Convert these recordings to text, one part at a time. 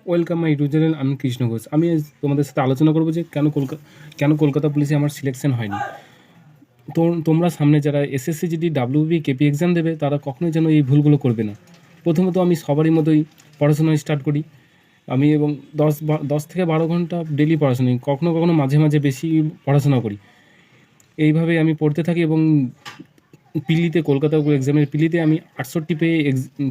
Welcome my YouTube channel. আমি কৃষ্ণ ঘোষ। আমি আজ তোমাদের সাথে আলোচনা করবো যে কেন কলকাতা পুলিশে আমার সিলেকশন হয়নি। তো তোমরা সামনে যারা SSC GD WB KP exam দেবে তারা কখনোই যেন এই ভুলগুলো করবে না। প্রথমত আমি সবারই মতোই পড়াশোনা স্টার্ট করি। আমি এবং 10 থেকে 12 ঘন্টা ডেলি পড়াশোনা, কখনো কখনো মাঝে মাঝে বেশি পড়াশোনা করি। এইভাবে আমি পড়তে থাকি এবং পিলিতে কলকাতা এক্সামের পিলিতে আমি 68 পেয়ে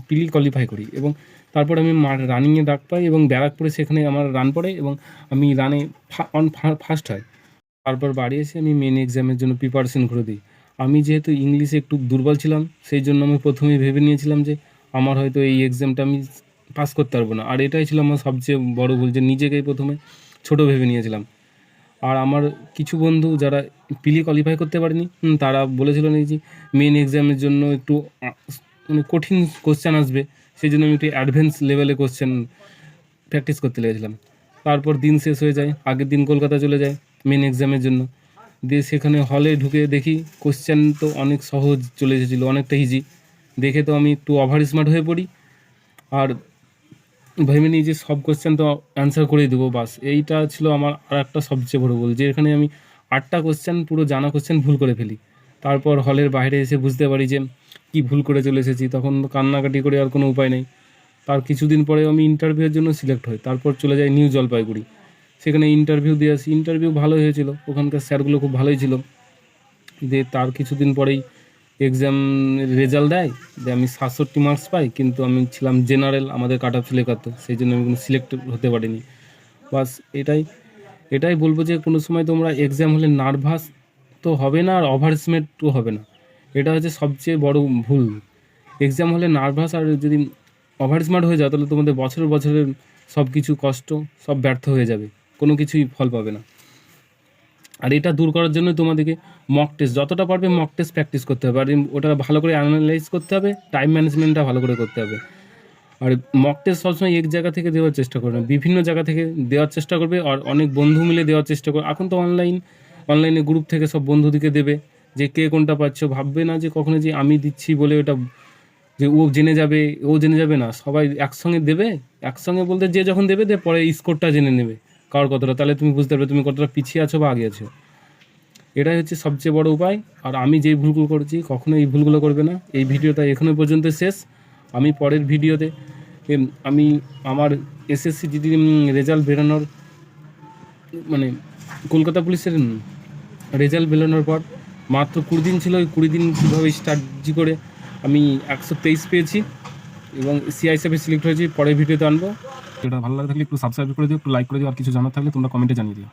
পিলি কোয়ালিফাই করি এবং তারপর আমি রানিংয়ে ডাক পাই এবং ব্যারাকপুরে সেখানে আমার রান পড়ে এবং আমি রানে ফার্স্ট হয়। তারপর বাড়ি এসে আমি মেন এক্সামের জন্য প্রিপারেশন করে দিই। আমি যেহেতু ইংলিশে একটু দুর্বল ছিলাম, সেই জন্য আমি প্রথমেই ভেবে নিয়েছিলাম যে আমার হয়তো এই এক্সামটা আমি পাস করতে পারবো না। আর এটাই ছিল আমার সবচেয়ে বড় ভুল, যে নিজেকেই প্রথমে ছোট ভেবে নিয়েছিলাম। আর আমার কিছু বন্ধু যারা পিলি কোয়ালিফাই করতে পারেনি, তারা বলেছিল নাকি যে মেন এক্সামের জন্য একটু মানে কঠিন কোশ্চেন আসবে, সেই জন্য আমি একটু অ্যাডভান্স লেভেলে কোশ্চেন প্র্যাকটিস করতে লেগেছিলাম। তারপর দিন শেষ হয়ে যায়, আগের দিন কলকাতা চলে যায় মেন এক্সামের জন্য। দিয়ে সেখানে হলে ঢুকে দেখি কোশ্চেন তো অনেক সহজ চলে এসেছিলো, অনেকটা ইজি। দেখে তো আমি একটু ওভার স্মার্ট হয়ে পড়ি আর ভেবে নিই যে সব কোশ্চেন তো অ্যান্সার করেই দেবো, বাস। এইটা ছিল আমার আর একটা সবচেয়ে বড় ভুল, যে এখানে আমি 8টা কোশ্চেন পুরো জানা কোশ্চেন ভুল করে ফেলি। তারপর হলের বাইরে এসে বুঝতে পারি যে কি ভুল করে চলে এসেছি, তখন কান্নাকাটি করে আর কোনো উপায় নেই। তার কিছুদিন পরে আমি ইন্টারভিউয়ের জন্য সিলেক্ট হই। তারপর চলে যাই নিউ জলপাইগুড়ি, সেখানে ইন্টারভিউ দিয়ে আসি। ইন্টারভিউ ভালোই হয়েছিল, ওখানকার স্যারগুলো খুব ভালোই ছিল। দিয়ে তার কিছুদিন পরেই এক্সাম রেজাল্ট দেয়, যে আমি 67 মার্কস পাই, কিন্তু আমি ছিলাম জেনারেল, আমাদের কাট অফ ছিল 71, সেই জন্য আমি কোনো সিলেক্ট হতে পারিনি। বাস এটাই বলবো যে কোনো সময় তোমরা এক্সাম হলে নার্ভাস তো হবে না, আর ওভার স্মার্টও হবে না। এটা হচ্ছে সবচেয়ে বড় ভুল। এক্সাম হলে নার্ভাস আর যদি ওভার স্মার্ট হয়ে যাও, তাহলে তোমাদের বছরের সব কিছু কষ্ট সব ব্যর্থ হয়ে যাবে, কোনো কিছুই ফল পাবে না। আর এটা দূর করার জন্য তোমাদেরকে মক টেস্ট যতটা পারবে মক টেস্ট প্র্যাকটিস করতে হবে, আর ওটা ভালো করে অ্যানালাইজ করতে হবে, টাইম ম্যানেজমেন্টটা ভালো করে করতে হবে। আর মক টেস্ট সবসময় এক জায়গা থেকে দেওয়ার চেষ্টা করবে না, বিভিন্ন জায়গা থেকে দেওয়ার চেষ্টা করবে, আর অনেক বন্ধু মিলে দেওয়ার চেষ্টা করবে। এখন তো অনলাইনে গ্রুপ থেকে সব বন্ধুদিকে দেবে, যে কে কোনটা পাচ্ছ। ভাববে না যে কখনো যে আমি দিচ্ছি বলে ওটা যে ও জেনে যাবে না, সবাই একসঙ্গে দেবে। একসঙ্গে বলতে যে যখন দেবে পরে স্কোরটা জেনে নেবে কার কতটা, তাহলে তুমি বুঝতে পারবে তুমি কতটা পিছিয়ে আছো বা আগে আছো। এটাই হচ্ছে সবচেয়ে বড় উপায়। আর আমি যেই ভুলগুলো করছি, কখনো এই ভুলগুলো করবে না। এই ভিডিওটা এখনো পর্যন্ত শেষ। আমি পরের ভিডিওতে আমি আমার এসএসসি জিডি রেজাল্ট বেরোনোর মানে কলকাতা পুলিশের রেজাল্ট বেরোনোর পর মাত্র 20 দিন ছিল, ওই 20 দিন কীভাবে স্ট্র্যাটেজি করে আমি 123 পেয়েছি এবং সিআইএসএফে সিলেক্ট হয়েছি, পরের ভিডিওতে আনবো। এটা ভালো লাগে থাকলে একটু সাবস্ক্রাইব করে দিও, একটু লাইক করে দিও, আর কিছু জানার থাকলে তোমরা কমেন্টে জানিয়ে দিও।